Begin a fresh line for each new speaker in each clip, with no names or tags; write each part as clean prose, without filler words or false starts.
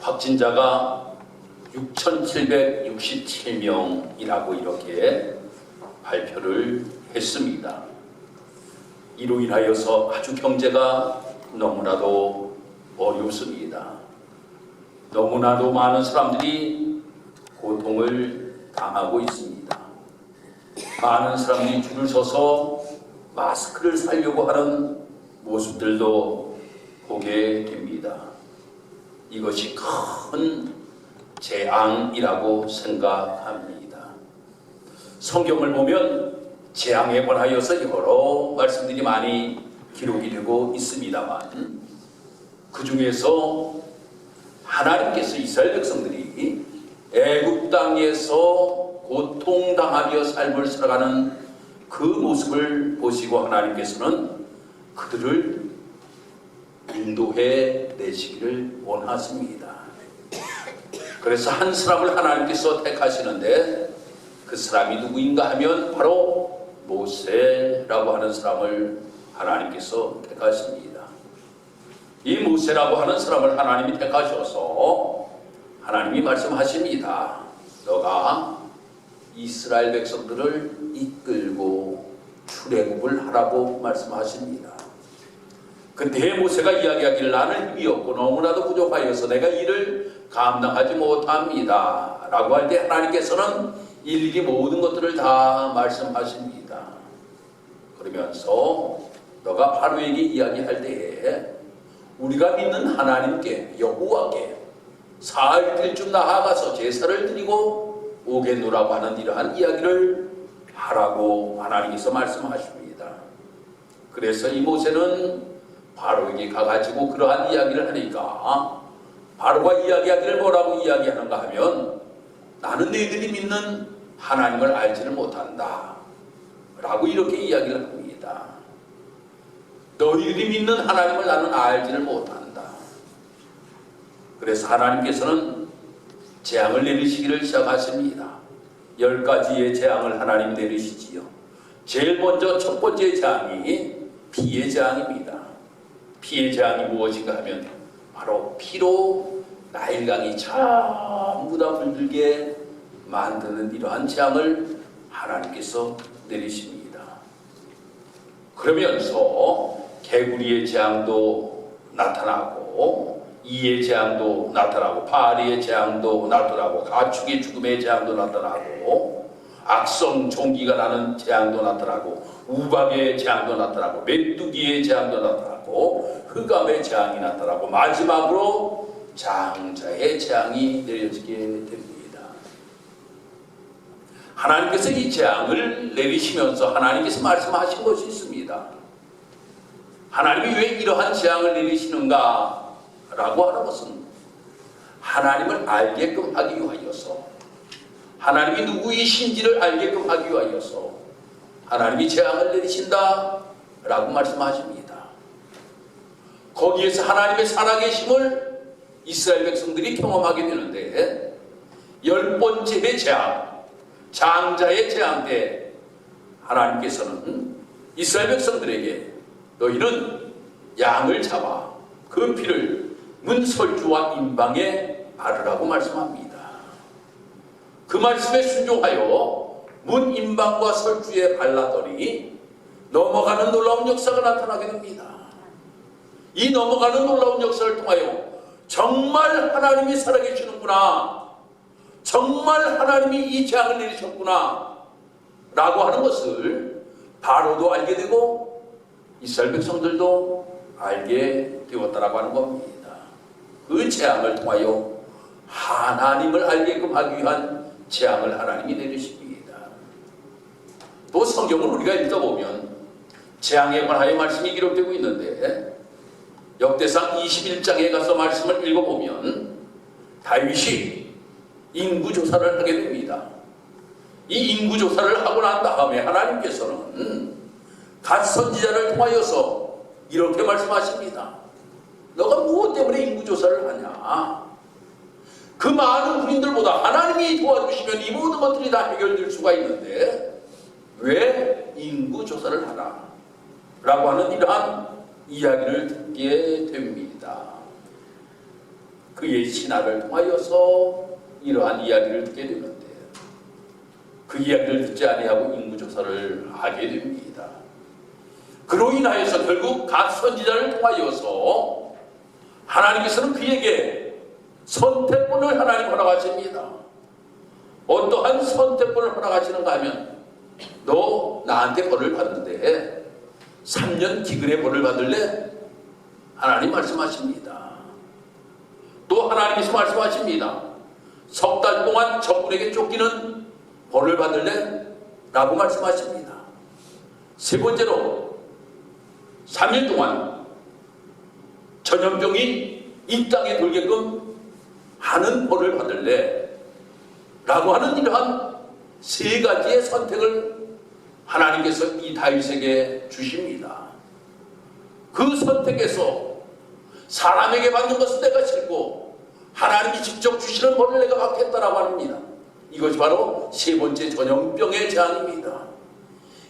확진자가 6,767명이라고 이렇게 발표를 했습니다. 이로 인하여서 아주 경제가 너무나도 어렵습니다. 너무나도 많은 사람들이 고통을 당하고 있습니다. 많은 사람들이 줄을 서서 마스크를 사려고 하는 모습들도 보게 됩니다. 이것이 큰 재앙이라고 생각합니다. 성경을 보면 재앙에 관하여서 여러 말씀들이 많이 기록이 되고 있습니다만 그 중에서 하나님께서 이스라엘 백성들이 애굽 땅에서 고통당하며 삶을 살아가는 그 모습을 보시고 하나님께서는 그들을 인도해 내시기를 원하십니다. 그래서 한 사람을 하나님께서 택하시는데 그 사람이 누구인가 하면 바로 모세라고 하는 사람을 하나님께서 택하십니다. 이 모세라고 하는 사람을 하나님이 택하셔서 하나님이 말씀하십니다. 너가 이스라엘 백성들을 이끌고 출애굽을 하라고 말씀하십니다. 그때 모세가 이야기하기를 나는 힘이 없고 너무나도 부족하여서 내가 이를 감당하지 못합니다 라고 할 때 하나님께서는 일일이 모든 것들을 다 말씀하십니다. 그러면서 너가 바로에게 이야기할 때에 우리가 믿는 하나님께 여호와께 사흘쯤 나아가서 제사를 드리고 오겠노라고 하는 이러한 이야기를 하라고 하나님께서 말씀하십니다. 그래서 이 모세는 바로에게 가가지고 그러한 이야기를 하니까 바로가 이야기하기를 뭐라고 이야기하는가 하면 나는 너희들이 믿는 하나님을 알지를 못한다 라고 이렇게 이야기를 합니다. 너희들이 믿는 하나님을 나는 알지를 못한다. 그래서 하나님께서는 재앙을 내리시기를 시작하십니다. 10가지의 재앙을 하나님 내리시지요. 제일 먼저 첫 번째 재앙이 피의 재앙입니다. 피의 재앙이 무엇인가 하면 바로 피로 나일강이 전부 다 물들게 만드는 이러한 재앙을 하나님께서 내리십니다. 그러면서 개구리의 재앙도 나타나고 이의 재앙도 나타나고 파리의 재앙도 나타나고 가축의 죽음의 재앙도 나타나고 악성 종기가 나는 재앙도 나타나고 우박의 재앙도 나타나고 메뚜기의 재앙도 나타나고 흑암의 재앙이 나타나고 마지막으로 장자의 재앙이 내려지게 됩니다. 하나님께서 이 재앙을 내리시면서 하나님께서 말씀하신 것이 있습니다. 하나님이 왜 이러한 재앙을 내리시는가 라고 하는 것은 하나님을 알게끔 하기 위하여서 하나님이 누구이신지를 알게끔 하기 위하여서 하나님이 재앙을 내리신다 라고 말씀하십니다. 거기에서 하나님의 살아계심을 이스라엘 백성들이 경험하게 되는데 10번째의 재앙, 장자의 재앙 때 하나님께서는 이스라엘 백성들에게 너희는 양을 잡아 그 피를 문설주와 임방에 바르라고 말씀합니다. 그 말씀에 순종하여 문 임방과 설주에 발랐더니 넘어가는 놀라운 역사가 나타나게 됩니다. 이 넘어가는 놀라운 역사를 통하여 정말 하나님이 살아계시는구나, 정말 하나님이 이 재앙을 내리셨구나 라고 하는 것을 바로도 알게 되고 이스라엘 백성들도 알게 되었다라고 하는 겁니다. 그 재앙을 통하여 하나님을 알게끔 하기 위한 재앙을 하나님이 내리십니다. 또 성경을 우리가 읽어보면 재앙에 관하여 말씀이 기록되고 있는데 역대상 21장에 가서 말씀을 읽어보면 다윗이 인구조사를 하게 됩니다. 이 인구조사를 하고 난 다음에 하나님께서는 갓 선지자를 통하여서 이렇게 말씀하십니다. 너가 무엇 때문에 인구조사를 하냐? 그 많은 군인들보다 하나님이 도와주시면 이 모든 것들이 다 해결될 수가 있는데 왜 인구조사를 하나? 라고 하는 이러한 이야기를 듣게 됩니다. 그의 신하를 통하여서 이러한 이야기를 듣게 되는데 그 이야기를 듣지 아니하고 인구조사를 하게 됩니다. 그로 인하여서 결국 각 선지자를 통하여서 하나님께서는 그에게 선택권을 하나님 허락하십니다. 어떠한 선택권을 허락하시는가 하면 너 나한테 벌을 받는데 3년 기근의 벌을 받을래? 하나님 말씀하십니다. 또 하나님께서 말씀하십니다. 석 달 동안 적군에게 쫓기는 벌을 받을래? 라고 말씀하십니다. 세 번째로 3일 동안 전염병이 이 땅에 돌게끔 하는 벌을 받을래? 라고 하는 이러한 세 가지의 선택을 하나님께서 이 다윗에게 주십니다. 그 선택에서 사람에게 받는 것은 내가 싫고 하나님이 직접 주시는 벌을 내가 받겠다라고 합니다. 이것이 바로 세 번째 전염병의 재앙입니다.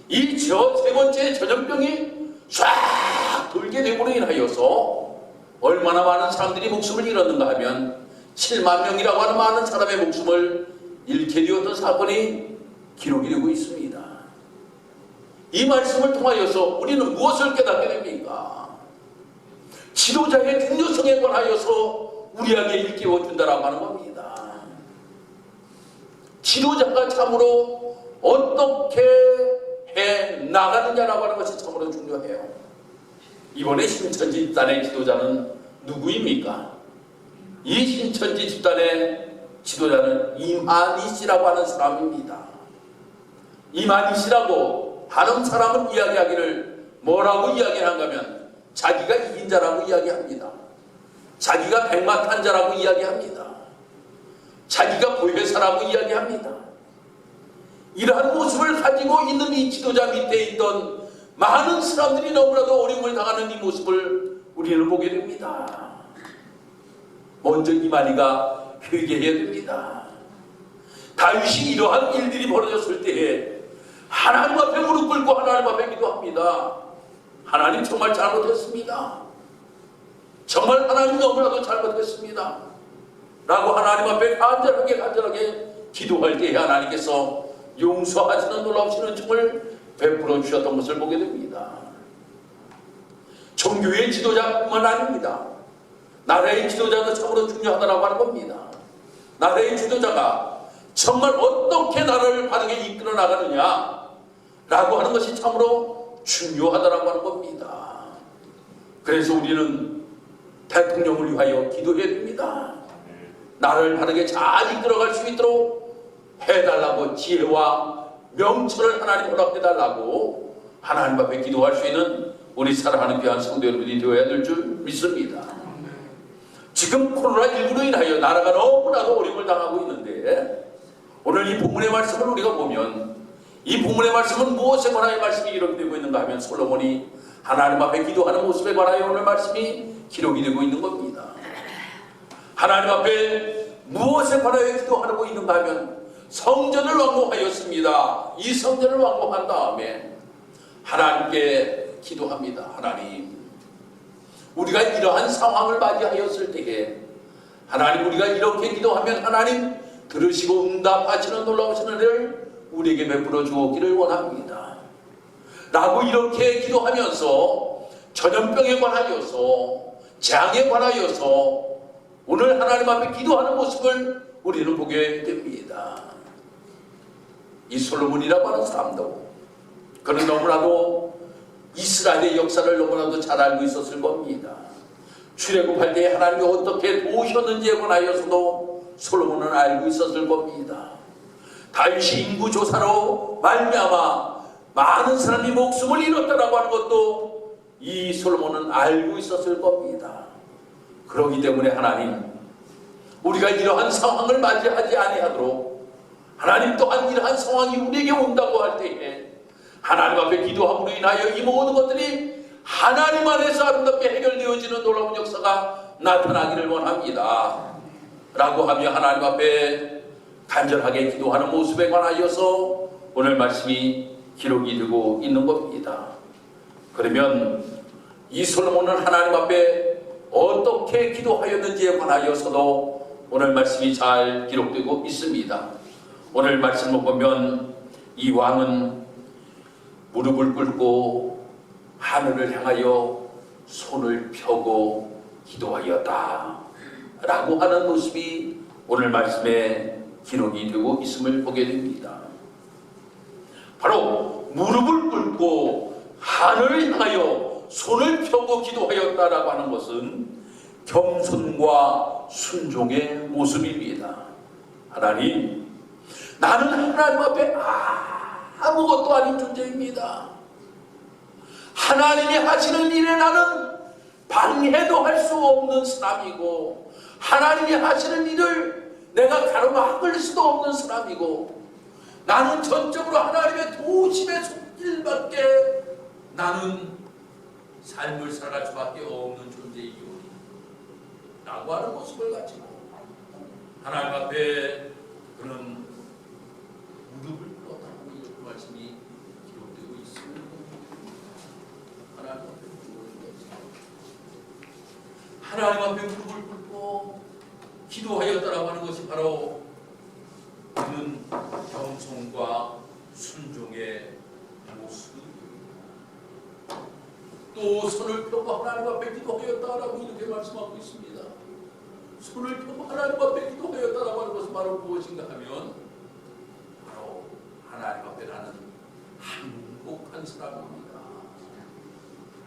이 세 번째 전염병이 쫙 돌게 되므로 인하여서 얼마나 많은 사람들이 목숨을 잃었는가 하면 7만 명이라고 하는 많은 사람의 목숨을 잃게 되었던 사건이 기록이 되고 있습니다. 이 말씀을 통하여서 우리는 무엇을 깨닫게 됩니까? 지도자의 중요성에 관하여서 우리에게 일깨워준다라고 하는 겁니다. 지도자가 참으로 어떻게 해 나가느냐라고 하는 것이 참으로 중요해요. 이번에 신천지 집단의 지도자는 누구입니까? 이 신천지 집단의 지도자는 이만희 씨라고 하는 사람입니다. 이만희 씨라고 하는 사람은 이야기하기를 뭐라고 이야기하는가 하면 자기가 이긴 자라고 이야기합니다. 자기가 백마탄 자라고 이야기합니다. 자기가 보혜사라고 이야기합니다. 이러한 모습을 가지고 있는 이 지도자 밑에 있던 많은 사람들이 너무나도 어려움을 당하는 이 모습을 우리는 보게 됩니다. 먼저 이만희가 회개해야 됩니다. 다윗이 이러한 일들이 벌어졌을 때에 하나님 앞에 무릎 꿇고 하나님 앞에 기도합니다. 하나님 정말 잘못했습니다. 정말 하나님 너무나도 잘못했습니다. 라고 하나님 앞에 간절하게 기도할 때에 하나님께서 용서하시는 놀라우신 은총을 베풀어 주셨던 것을 보게 됩니다. 종교의 지도자뿐만 아닙니다. 나라의 지도자도 참으로 중요하다고 하는 겁니다. 나라의 지도자가 정말 어떻게 나라를 바르게 이끌어 나가느냐 라고 하는 것이 참으로 중요하다고 하는 겁니다. 그래서 우리는 대통령을 위하여 기도해야 됩니다. 나라를 바르게 잘 이끌어갈 수 있도록 해달라고 지혜와 명철을 하나님 허락해달라고 하나님 앞에 기도할 수 있는 우리 사랑하는 귀한 성도 여러분이 되어야 될 줄 믿습니다. 지금 코로나19로 인하여 나라가 너무나도 어려움을 당하고 있는데 오늘 이 본문의 말씀을 우리가 보면 이 본문의 말씀은 무엇에 관하여 말씀이 기록되고 있는가 하면 솔로몬이 하나님 앞에 기도하는 모습에 관하여 오늘 말씀이 기록이 되고 있는 겁니다. 하나님 앞에 무엇에 관하여 기도하고 있는가 하면 성전을 완공하였습니다. 이 성전을 완공한 다음에 하나님께 기도합니다. 하나님, 우리가 이러한 상황을 맞이하였을 때에 하나님, 우리가 이렇게 기도하면 하나님 들으시고 응답하시는 놀라우신 은혜를 우리에게 베풀어 주었기를 원합니다. 라고 이렇게 기도하면서 전염병에 관하여서 재앙에 관하여서 오늘 하나님 앞에 기도하는 모습을 우리는 보게 됩니다. 이 솔로몬이라고 하는 사람도 그는 너무나도 이스라엘의 역사를 너무나도 잘 알고 있었을 겁니다. 출애굽할 때 하나님이 어떻게 도우셨는지에 관하여서도 솔로몬은 알고 있었을 겁니다. 다윗이 인구조사로 말미암아 많은 사람이 목숨을 잃었다라고 하는 것도 이 솔로몬은 알고 있었을 겁니다. 그렇기 때문에 하나님, 우리가 이러한 상황을 맞이하지 아니하도록 하나님 또한 이러한 상황이 우리에게 온다고 할 때에 하나님 앞에 기도함으로 인하여 이 모든 것들이 하나님 안에서 아름답게 해결되어지는 놀라운 역사가 나타나기를 원합니다. 라고 하며 하나님 앞에 간절하게 기도하는 모습에 관하여서 오늘 말씀이 기록이 되고 있는 겁니다. 그러면 이 솔로몬은 하나님 앞에 어떻게 기도하였는지에 관하여서도 오늘 말씀이 잘 기록되고 있습니다. 오늘 말씀을 보면 이 왕은 무릎을 꿇고 하늘을 향하여 손을 펴고 기도하였다 라고 하는 모습이 오늘 말씀에 기록이 되고 있음을 보게 됩니다. 바로 무릎을 꿇고 하늘을 향하여 손을 펴고 기도하였다라고 하는 것은 겸손과 순종의 모습입니다. 하나님, 나는 하나님 앞에 아무것도 아닌 존재입니다. 하나님이 하시는 일에 나는 방해도 할 수 없는 사람이고, 하나님이 하시는 일을 내가 가로막을 수도 없는 사람이고, 나는 전적으로 하나님의 도우심의 손길밖에 나는 삶을 살아갈 수밖에 없는 존재이오니 라고 하는 모습을 가지고 하나님 앞에 그는 무릎을 꿇었다고 이렇게 말씀이 기록되고 있습니다. 하나님 앞에 무릎을 꿇고 기도하였다라고 하는 것이 바로 그는 겸손과 순종의 모습입니다. 또 손을 펴고 하나님 앞에 기도하였다라고 이렇게 말씀하고 있습니다. 손을 펴고 하나님 앞에 기도하였다라고 하는 것은 바로 무엇인가 하면 바로 하나님 앞에 나는 항복한 사람입니다.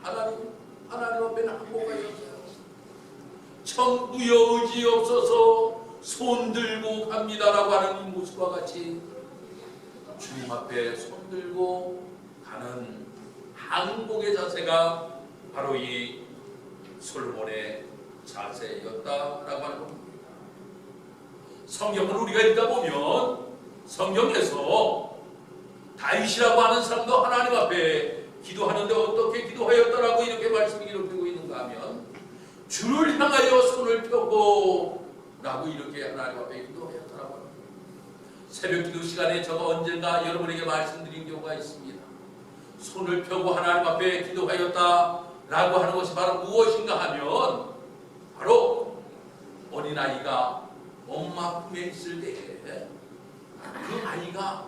하나님 앞에는 항복하였어요. 천부여 의지 없어서 손 들고 갑니다라고 하는 이 모습과 같이 주님 앞에 손 들고 가는 항복의 자세가 바로 이 솔로몬의 자세였다라고 하는 겁니다. 성경을 우리가 읽다 보면 성경에서 다윗이라고 하는 사람도 하나님 앞에 기도하는데 어떻게 기도하였다라고 이렇게 말씀이 기록되고 있는가 하면 주를 향하여 손을 펴고 라고 이렇게 하나님 앞에 기도하였다라고 합니다. 새벽 기도 시간에 제가 언젠가 여러분에게 말씀드린 경우가 있습니다. 손을 펴고 하나님 앞에 기도하였다라고 하는 것이 바로 무엇인가 하면 바로 어린아이가 엄마 품에 있을 때에 그 아이가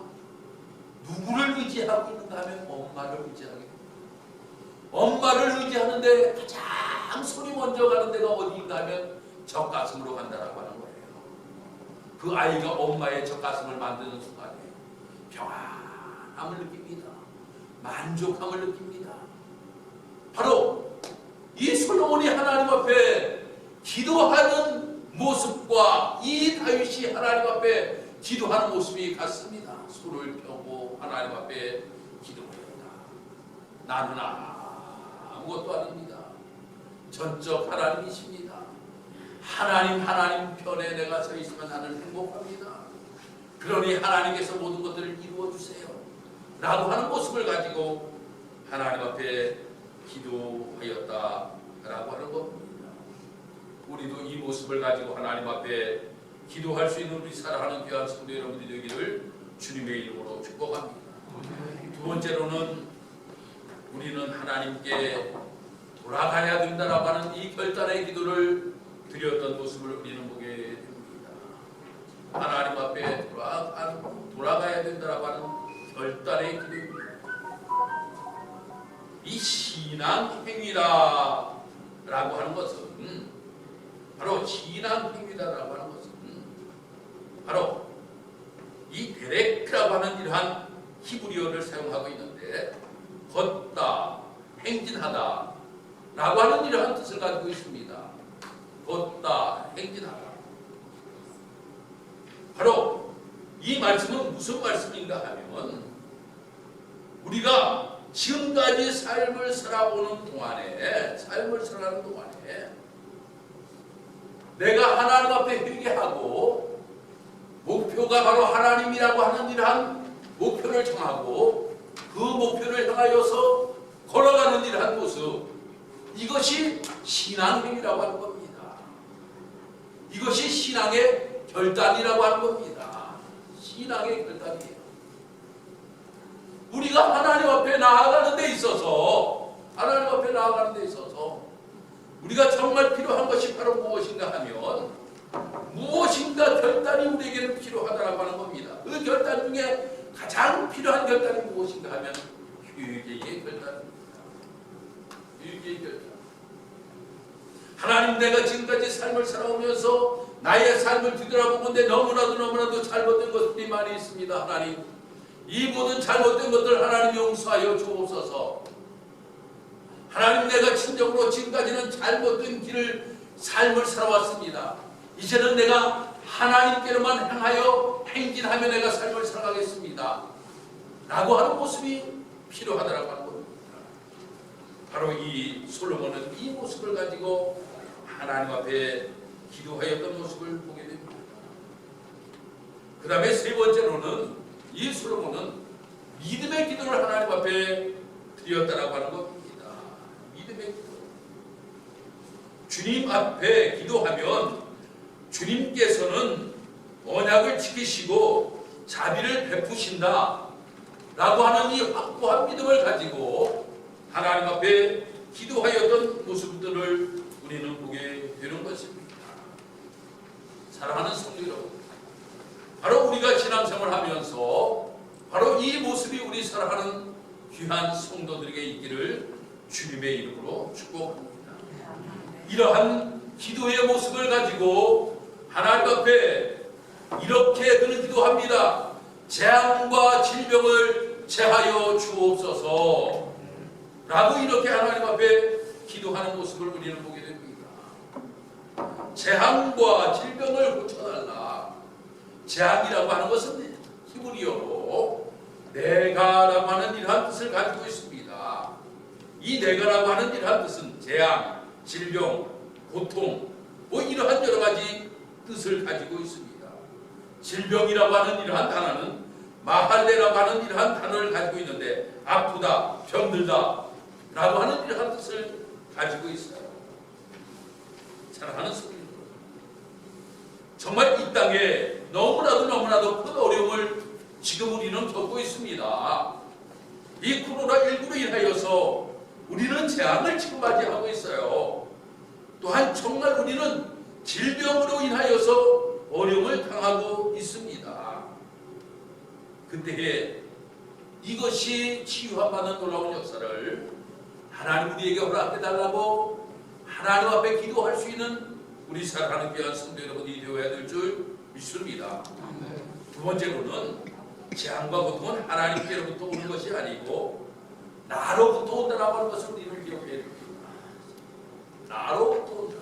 누구를 의지하고 있는가 하면 엄마를 의지하게 됩니다. 엄마를 의지하는데 가장 손이 먼저 가는 데가 어디인가 하면 젖가슴으로 간다라고 하는 거예요. 그 아이가 엄마의 젖가슴을 만드는 순간에 평안함을 느낍니다. 만족함을 느낍니다. 바로 이 솔로몬이 하나님 앞에 기도하는 모습과 이 다윗이 하나님 앞에 기도하는 모습이 같습니다. 손을 펴고 하나님 앞에 기도하였다. 나는 아무것도 아닙니다. 전적 하나님이십니다. 하나님 편에 내가 서 있으면 나는 행복합니다. 그러니 하나님께서 모든 것들을 이루어 주세요 라고 하는 모습을 가지고 하나님 앞에 기도하였다 라고 하는 겁니다. 우리도 이 모습을 가지고 하나님 앞에 기도할 수 있는 우리 사랑하는 귀한 성도 여러분들이 되기를 주님의 이름으로 축복합니다. 두 번째로는 우리는 하나님께 돌아가야 된다라고 하는 이 결단의 기도를 드렸던 모습을 우리는 보게 됩니다. 하나님 앞에 돌아가야 된다라고 하는 결단의 기도입니다. 이 신앙행위다라고 하는 것은 바로 신앙행위다라고 하는 것은 바로 이 데렉라고 하는 이러한 히브리어를 사용하고 있는데 걷다, 행진하다 라고 하는 이러한 뜻을 가지고 있습니다. 걷다, 행진하다. 바로 이 말씀은 무슨 말씀인가 하면 우리가 지금까지 삶을 살아가는 동안에 내가 하나님 앞에 회개하고 목표가 바로 하나님이라고 하는 이러한 목표를 정하고 그 목표를 향하여서 걸어가는 이러한 모습, 이것이 신앙행위라고 하는 겁니다. 이것이 신앙의 결단이라고 하는 겁니다. 신앙의 결단이에요. 우리가 하나님 앞에 나아가는 데 있어서 우리가 정말 필요한 것이 바로 무엇인가 하면 무엇인가 결단이 우리에게는 필요하다라고 하는 겁니다. 그 결단 중에 가장 필요한 결단이 무엇인가 하면 회개의 결단입니다. 회개의 결단. 하나님, 내가 지금까지 삶을 살아오면서 나의 삶을 뒤돌아보건대 너무나도 잘못된 것들이 많이 있습니다. 하나님, 이 모든 잘못된 것들 하나님 용서하여 주옵소서. 하나님, 내가 진정으로 지금까지는 잘못된 길을 삶을 살아왔습니다. 이제는 내가 하나님께로만 향하여 행진하며 내가 삶을 살아가겠습니다. 라고 하는 모습이 필요하다라고 하는 겁니다. 바로 이 솔로몬은 이 모습을 가지고 하나님 앞에 기도하였던 모습을 보게 됩니다. 그 다음에 세 번째로는 이 솔로몬은 믿음의 기도를 하나님 앞에 드렸다라고 하는 겁니다. 믿음의 기도. 주님 앞에 기도하면 주님께서는 언약을 지키시고 자비를 베푸신다 라고 하는 이 확고한 믿음을 가지고 하나님 앞에 기도하였던 모습들을 우리는 보게 되는 것입니다. 사랑하는 성도 여러분, 바로 우리가 신앙생활을 하면서 바로 이 모습이 우리 사랑하는 귀한 성도들에게 있기를 주님의 이름으로 축복합니다. 이러한 기도의 모습을 가지고 하나님 앞에 이렇게 그는 기도합니다. 재앙과 질병을 제하여 주옵소서 라고 이렇게 하나님 앞에 기도하는 모습을 우리는 보게 됩니다. 재앙과 질병을 고쳐달라. 재앙이라고 하는 것은 히브리어로 내가라고 하는 이러한 뜻을 가지고 있습니다. 이 내가라고 하는 이러한 뜻은 재앙, 질병, 고통, 이러한 여러 가지 뜻을 가지고 있습니다. 질병이라고 하는 이러한 단어는 마할레라고 하는 이러한 단어를 가지고 있는데 아프다, 병들다 라고 하는 이러한 뜻을 가지고 있어요. 사랑하는 성도, 정말 이 땅에 너무나도 큰 어려움을 지금 우리는 겪고 있습니다. 이 코로나19로 인하여서 우리는 재앙을 지금 맞이하고 있어요. 또한 정말 우리는 질병으로 인하여서 어려움을 당하고 있습니다. 그때에 이것이 치유받는 놀라운 역사를 하나님 우리에게 허락해달라고 하나님 앞에 기도할 수 있는 우리 사랑하는 귀한 성도 여러분이 되어야 될 줄 믿습니다. 두 번째로는 재앙과 고통은 하나님께로부터 오는 것이 아니고 나로부터 온다라고 하는 것을 우리는 기억해야 됩니다. 나로부터 온다.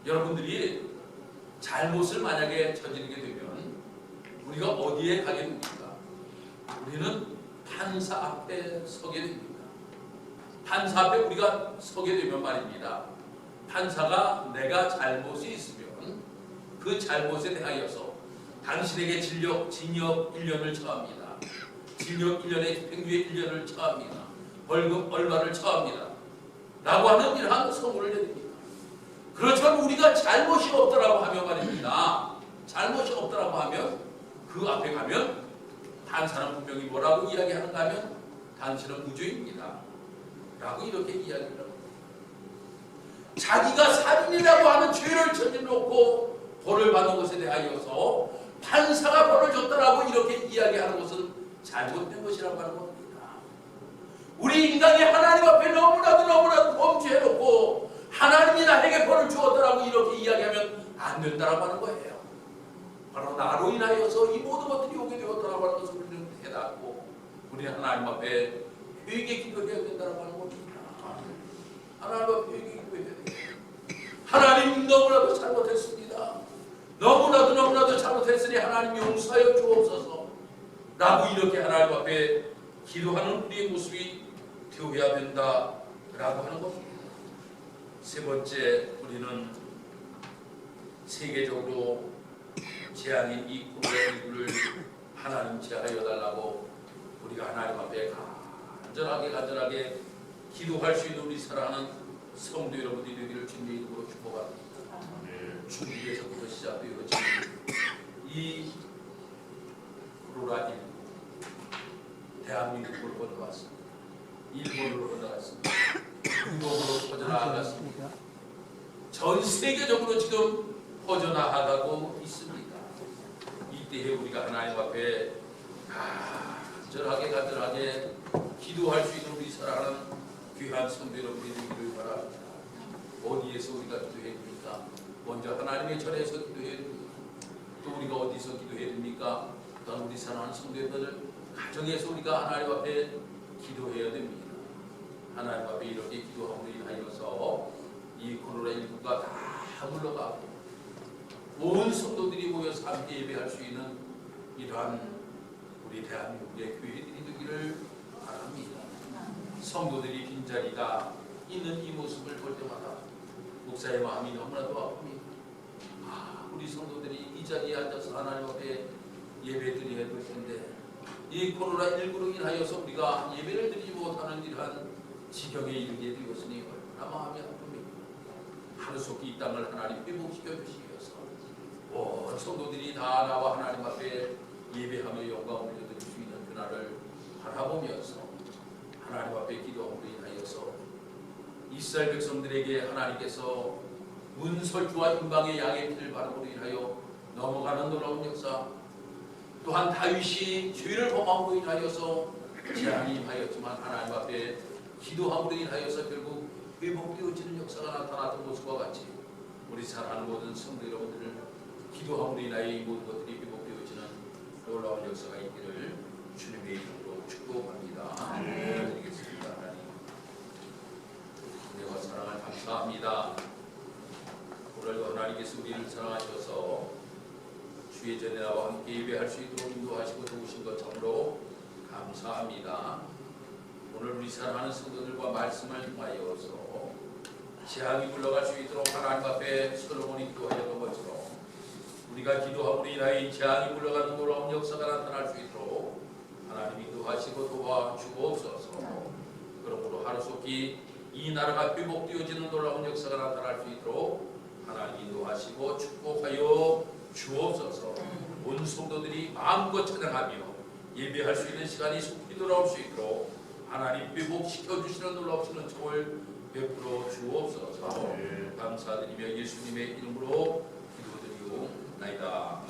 여러분들이 잘못을 만약에 저지르게 되면 우리가 어디에 가게 됩니까? 우리는 판사 앞에 서게 됩니다. 판사 앞에 우리가 서게 되면 말입니다. 판사가 내가 잘못이 있으면 그 잘못에 대하여서 당신에게 징역 1년을 처합니다. 징역 1년에 집행유예 1년을 처합니다. 벌금 얼마를 처합니다. 라고 하는 이러한 선고를 내립니다. 그렇지만 우리가 잘못이 없다라고 하면 말입니다. 잘못이 없다라고 하면 그 앞에 가면 판사는 분명히 뭐라고 이야기하는가 하면 당신은 무죄입니다. 라고 이렇게 이야기를 합니다. 자기가 살인이라고 하는 죄를 저질러놓고 벌을 받는 것에 대하여서 판사가 벌을 줬다라고 이렇게 이야기하는 것은 잘못된 것이라고 하는 겁니다. 우리 인간이 하나님 앞에 너무나도 범죄해놓고 하나님이 나에게 벌을 주었다라고 이렇게 이야기하면 안 된다라고 하는 거예요. 바로 나로 인하여서 이 모든 것들이 오게 되었다라고 하는 것을 우리는 깨닫고 우리 하나님 앞에 회개 기도해야 된다라고 하는 겁니다. 하나님 앞에 회개 기도해야 돼요. 하나님, 너무나도 잘못했습니다. 너무나도 잘못했으니 하나님 용서하여 주옵소서 라고 이렇게 하나님 앞에 기도하는 우리의 모습이 되어야 된다라고 하는 겁니다. 세 번째, 우리는 세계적으로 재앙인 이 코로나19를 하나님 제하여 달라고 우리가 하나님 앞에 간절하게 기도할 수 있는 우리 사랑하는 성도 여러분들이 되기를 주님의 이름으로 축복합니다. 중국에서부터 시작되어진 이 코로나19 대한민국을 건너왔습니다. 일본으로 올라갔습니다. 유럽으로 퍼져나갔습니다. 전 세계적으로 지금 퍼져나가고 있습니다. 이때에 우리가 하나님 앞에 간절하게 기도할 수 있는 우리 사랑하는 귀한 성도 여러분이 되기를 바랍니다. 어디에서 우리가 기도해야 됩니까? 먼저 하나님의 절에서 기도해야 됩니다. 또 우리가 어디서 기도해야 됩니까? 또한 우리 사랑하는 성도 여러분들 가정에서 우리가 하나님 앞에 기도해야 됩니다. 하나님 앞에 이렇게 기도함으로 인하여서 이 코로나19가 다 물러가고 온 성도들이 모여서 함께 예배할 수 있는 이러한 우리 대한민국의 교회들이 되기를 바랍니다. 성도들이 빈자리가 있는 이 모습을 볼 때마다 목사의 마음이 너무나도 아픕니다. 우리 성도들이 이 자리에 앉아서 하나님 앞에 예배드려야 될 텐데 이 코로나19로 인하여서 우리가 예배를 드리지 못하는 이러한 지경에 이르게 되었으니 얼마나 마음이 아픕니까? 하루속히 이 땅을 하나님 회복시켜 주시면서 온 성도들이 다 나와 하나님 앞에 예배하며 영광을 올려드릴 수 있는 그날을 바라보면서 하나님 앞에 기도함으로 인하여서 이스라엘 백성들에게 하나님께서 문설주와 임방의 양의 피를 바람으로 인하여 넘어가는 놀라운 역사, 또한 다윗이 죄를 범함으로 인하여서 재앙이 임하였지만 하나님 앞에 기도함으로 인하여서 결국 회복되어지는 역사가 나타났던 모습과 같이 우리 사랑하는 모든 성도 여러분들을 기도함으로 인하여 이 모든 것들이 회복되어지는 놀라운 역사가 있기를 주님의 이름으로 축복합니다. 드리겠습니다. 하나님 은혜와 사랑을 감사합니다. 오늘도 하나님께서 우리를 사랑하셔서 주의 전에 나와 함께 예배할 수 있도록 인도하시고 도우신 것 참으로 감사합니다. 오늘 우리 사랑하는 성도들과 말씀을 통하여서 재앙이 물러갈 수 있도록 하나님 앞에 솔로몬이 기도하였던 것처럼 우리가 기도함으로 인하여 이 재앙이 물러가는 놀라운 역사가 나타날 수 있도록 하나님이 인도하시고 도와주옵소서. 그러므로 하루속히 이 나라가 회복되어지는 놀라운 역사가 나타날 수 있도록 하나님 인도하시고 축복하여 주옵소서. 온 성도들이 마음껏 찬양하며 예배할 수 있는 시간이 속히 돌아올 수 있도록 하나님 회복시켜 주시는 놀라우신 은총을 베풀어 주옵소서. 감사드리며 예수님의 이름으로 기도드리옵나이다.